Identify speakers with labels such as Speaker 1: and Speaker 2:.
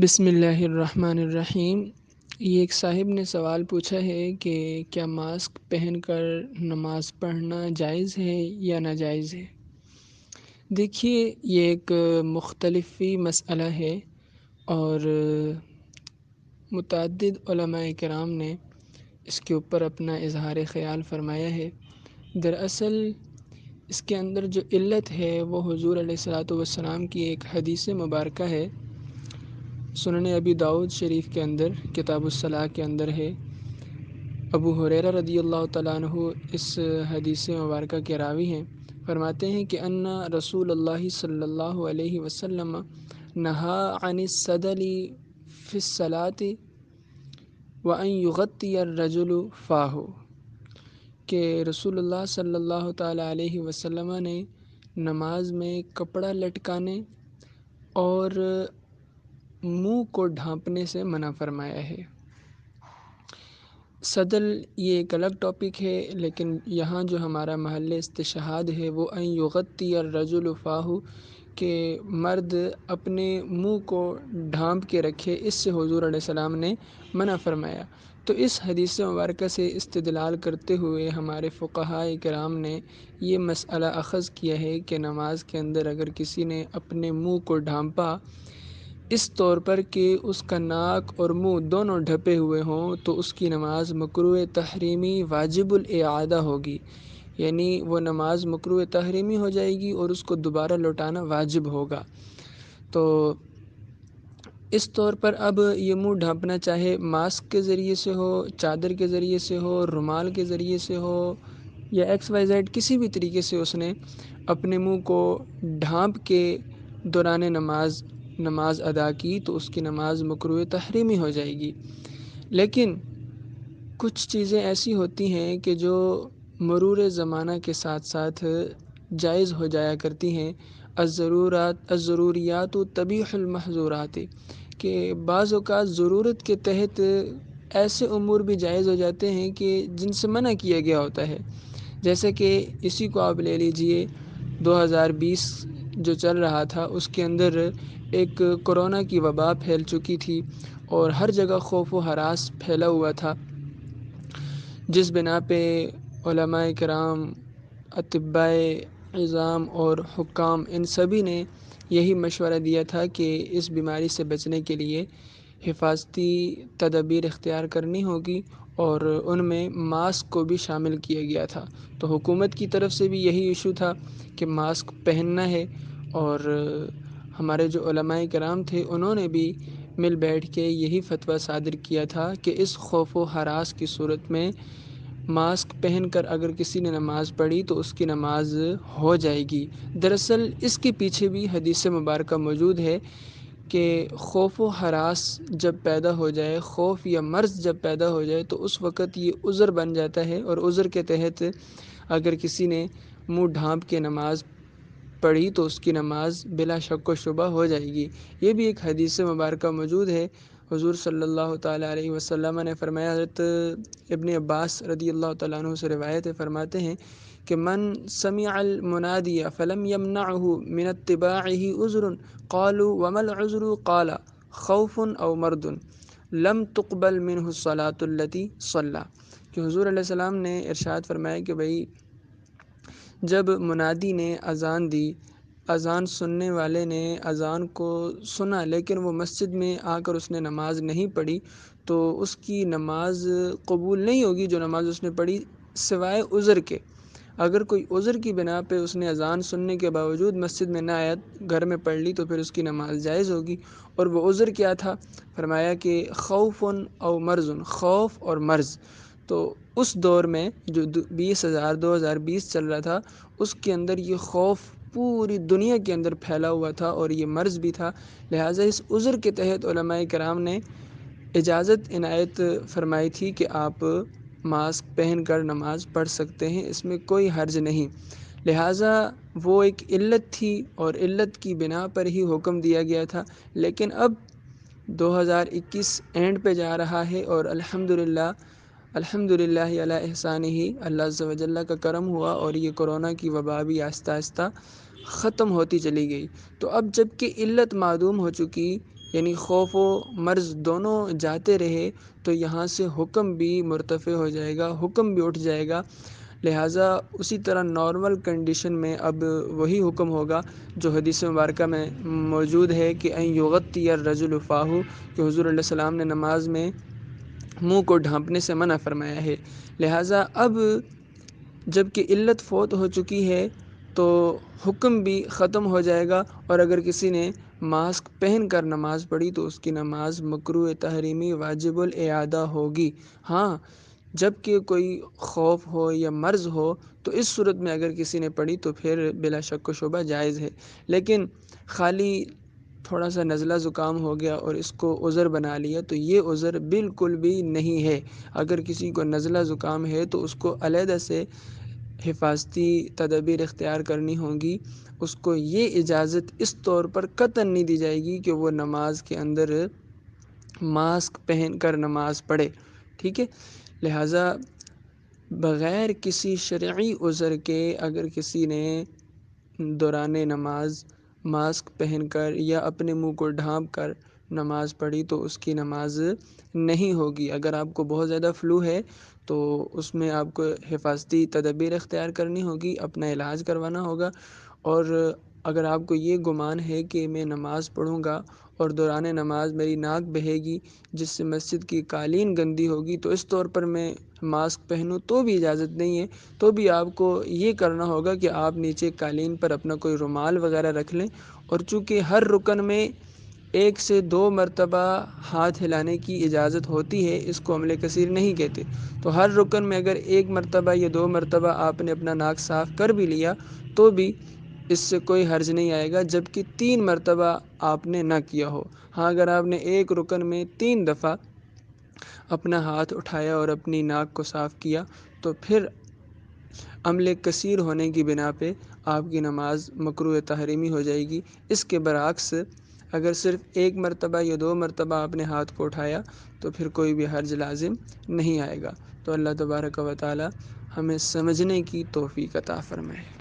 Speaker 1: بسم اللہ الرحمن الرحیم۔ یہ ایک صاحب نے سوال پوچھا ہے کہ کیا ماسک پہن کر نماز پڑھنا جائز ہے یا ناجائز ہے؟ دیکھیے، یہ ایک مختلفی مسئلہ ہے اور متعدد علماء کرام نے اس کے اوپر اپنا اظہار خیال فرمایا ہے۔ دراصل اس کے اندر جو علت ہے وہ حضور علیہ الصلاۃ والسلام کی ایک حدیث مبارکہ ہے، سنن ابی داؤد شریف کے اندر کتاب الصلاح کے اندر ہے۔ ابو ہریرہ رضی اللہ تعالیٰ عنہ اس حدیث مبارکہ کے راوی ہیں۔ فرماتے ہیں کہ ان رسول اللہ صلی اللہ علیہ وسلم نہا عن الصدل فی الصلاۃ وان یغطی الرجل فاہ، کہ رسول اللہ صلی اللہ تعالیٰ علیہ وسلم نے نماز میں کپڑا لٹکانے اور منہ کو ڈھانپنے سے منع فرمایا ہے۔ صدل یہ ایک الگ ٹاپک ہے، لیکن یہاں جو ہمارا محل استشہاد ہے وہ ان یغطی الرجل فاہ، کہ مرد اپنے منہ کو ڈھانپ کے رکھے، اس سے حضور علیہ السلام نے منع فرمایا۔ تو اس حدیث مبارکہ سے استدلال کرتے ہوئے ہمارے فقہاء کرام نے یہ مسئلہ اخذ کیا ہے کہ نماز کے اندر اگر کسی نے اپنے منہ کو ڈھانپا اس طور پر کہ اس کا ناک اور منہ دونوں ڈھپے ہوئے ہوں، تو اس کی نماز مکروہ تحریمی واجب الاعادہ ہوگی، یعنی وہ نماز مکروہ تحریمی ہو جائے گی اور اس کو دوبارہ لوٹانا واجب ہوگا۔ تو اس طور پر اب یہ منہ ڈھانپنا چاہے ماسک کے ذریعے سے ہو، چادر کے ذریعے سے ہو، رومال کے ذریعے سے ہو، یا ایکس وائی زیڈ کسی بھی طریقے سے اس نے اپنے منہ کو ڈھانپ کے دوران نماز ادا کی تو اس کی نماز مکروہ تحریمی ہو جائے گی۔ لیکن کچھ چیزیں ایسی ہوتی ہیں کہ جو مرور زمانہ کے ساتھ ساتھ جائز ہو جایا کرتی ہیں۔ الضروریات تبیح المحظورات، کہ بعض اوقات ضرورت کے تحت ایسے امور بھی جائز ہو جاتے ہیں کہ جن سے منع کیا گیا ہوتا ہے۔ جیسے کہ اسی کو آپ لے لیجئے، 2020 جو چل رہا تھا اس کے اندر ایک کورونا کی وبا پھیل چکی تھی اور ہر جگہ خوف و ہراس پھیلا ہوا تھا، جس بنا پہ علماء کرام، اطباء عظام اور حکام ان سبھی نے یہی مشورہ دیا تھا کہ اس بیماری سے بچنے کے لیے حفاظتی تدابیر اختیار کرنی ہوگی، اور ان میں ماسک کو بھی شامل کیا گیا تھا۔ تو حکومت کی طرف سے بھی یہی ایشو تھا کہ ماسک پہننا ہے، اور ہمارے جو علماء کرام تھے انہوں نے بھی مل بیٹھ کے یہی فتویٰ صادر کیا تھا کہ اس خوف و ہراس کی صورت میں ماسک پہن کر اگر کسی نے نماز پڑھی تو اس کی نماز ہو جائے گی۔ دراصل اس کے پیچھے بھی حدیث مبارکہ موجود ہے کہ خوف و ہراس جب پیدا ہو جائے، خوف یا مرض جب پیدا ہو جائے تو اس وقت یہ عذر بن جاتا ہے، اور عذر کے تحت اگر کسی نے منہ ڈھانپ کے نماز پڑھی تو اس کی نماز بلا شک و شبہ ہو جائے گی۔ یہ بھی ایک حدیث مبارکہ موجود ہے۔ حضور صلی اللہ تعالیٰ علیہ وسلم نے فرمایا، حضرت ابن عباس رضی اللہ تعالیٰ عنہ سے روایت ہے، فرماتے ہیں کہ من سمع المنادی فلم يمنعه من اتباعه عذر قالوا وما العذر قال خوف او مرض لم تقبل منه الصلاة التي صلى، کہ حضور علیہ السلام نے ارشاد فرمایا کہ بھئی جب منادی نے اذان دی، اذان سننے والے نے اذان کو سنا لیکن وہ مسجد میں آ کر اس نے نماز نہیں پڑھی، تو اس کی نماز قبول نہیں ہوگی جو نماز اس نے پڑھی، سوائے عذر کے۔ اگر کوئی عذر کی بنا پہ اس نے اذان سننے کے باوجود مسجد میں نہ آیا، گھر میں پڑھ لی، تو پھر اس کی نماز جائز ہوگی۔ اور وہ عذر کیا تھا؟ فرمایا کہ خوف او مرض، خوف اور مرض۔ تو اس دور میں جو 2020 چل رہا تھا، اس کے اندر یہ خوف پوری دنیا کے اندر پھیلا ہوا تھا اور یہ مرض بھی تھا، لہٰذا اس عذر کے تحت علماء کرام نے اجازت عنایت فرمائی تھی کہ آپ ماسک پہن کر نماز پڑھ سکتے ہیں، اس میں کوئی حرج نہیں۔ لہٰذا وہ ایک علت تھی اور علت کی بنا پر ہی حکم دیا گیا تھا، لیکن اب 2021 اینڈ پہ جا رہا ہے اور الحمدللہ علی احسانہ، اللہ عز و جل کا کرم ہوا اور یہ کورونا کی وبا بھی آہستہ آہستہ ختم ہوتی چلی گئی۔ تو اب جب کہ علت معدوم ہو چکی، یعنی خوف و مرض دونوں جاتے رہے تو یہاں سے حکم بھی مرتفع ہو جائے گا، حکم بھی اٹھ جائے گا. لہٰذا اسی طرح نارمل کنڈیشن میں اب وہی حکم ہوگا جو حدیث مبارکہ میں موجود ہے کہ ان یغطی الرجل فاہو، کہ حضور علیہ السلام نے نماز میں منہ کو ڈھانپنے سے منع فرمایا ہے. لہٰذا اب جب کہ علت فوت ہو چکی ہے تو حکم بھی ختم ہو جائے گا، اور اگر کسی نے ماسک پہن کر نماز پڑھی تو اس کی نماز مکروہ تحریمی واجب الاعادہ ہوگی. ہاں جب کہ کوئی خوف ہو یا مرض ہو تو اس صورت میں اگر کسی نے پڑھی تو پھر بلا شک و شبہ جائز ہے. لیکن خالی تھوڑا سا نزلہ زکام ہو گیا اور اس کو عذر بنا لیا تو یہ عذر بالکل بھی نہیں ہے. اگر کسی کو نزلہ زکام ہے تو اس کو علیحدہ سے حفاظتی تدابیر اختیار کرنی ہوں گی. اس کو یہ اجازت اس طور پر قطعاً نہیں دی جائے گی کہ وہ نماز کے اندر ماسک پہن کر نماز پڑھے. ٹھیک ہے، لہٰذا بغیر کسی شرعی عذر کے اگر کسی نے دوران نماز ماسک پہن کر یا اپنے منہ کو ڈھانپ کر نماز پڑھی تو اس کی نماز نہیں ہوگی. اگر آپ کو بہت زیادہ فلو ہے تو اس میں آپ کو حفاظتی تدابیر اختیار کرنی ہوگی، اپنا علاج کروانا ہوگا. اور اگر آپ کو یہ گمان ہے کہ میں نماز پڑھوں گا اور دوران نماز میری ناک بہے گی جس سے مسجد کی قالین گندی ہوگی تو اس طور پر میں ماسک پہنوں تو بھی اجازت نہیں ہے. تو بھی آپ کو یہ کرنا ہوگا کہ آپ نیچے قالین پر اپنا کوئی رومال وغیرہ رکھ لیں. اور چونکہ ہر رکن میں 1 سے 2 مرتبہ ہاتھ ہلانے کی اجازت ہوتی ہے، اس کو عمل کثیر نہیں کہتے، تو ہر رکن میں اگر 1 مرتبہ یا 2 مرتبہ آپ نے اپنا ناک صاف کر بھی لیا تو بھی اس سے کوئی حرج نہیں آئے گا، جبکہ 3 مرتبہ آپ نے نہ کیا ہو. ہاں اگر آپ نے ایک رکن میں 3 دفعہ اپنا ہاتھ اٹھایا اور اپنی ناک کو صاف کیا تو پھر عمل کثیر ہونے کی بنا پہ آپ کی نماز مکروہ تحریمی ہو جائے گی. اس کے برعکس اگر صرف 1 مرتبہ یا 2 مرتبہ آپ نے ہاتھ کو اٹھایا تو پھر کوئی بھی حرج لازم نہیں آئے گا. تو اللہ تبارک و تعالی ہمیں سمجھنے کی توفیق عطا فرمائے.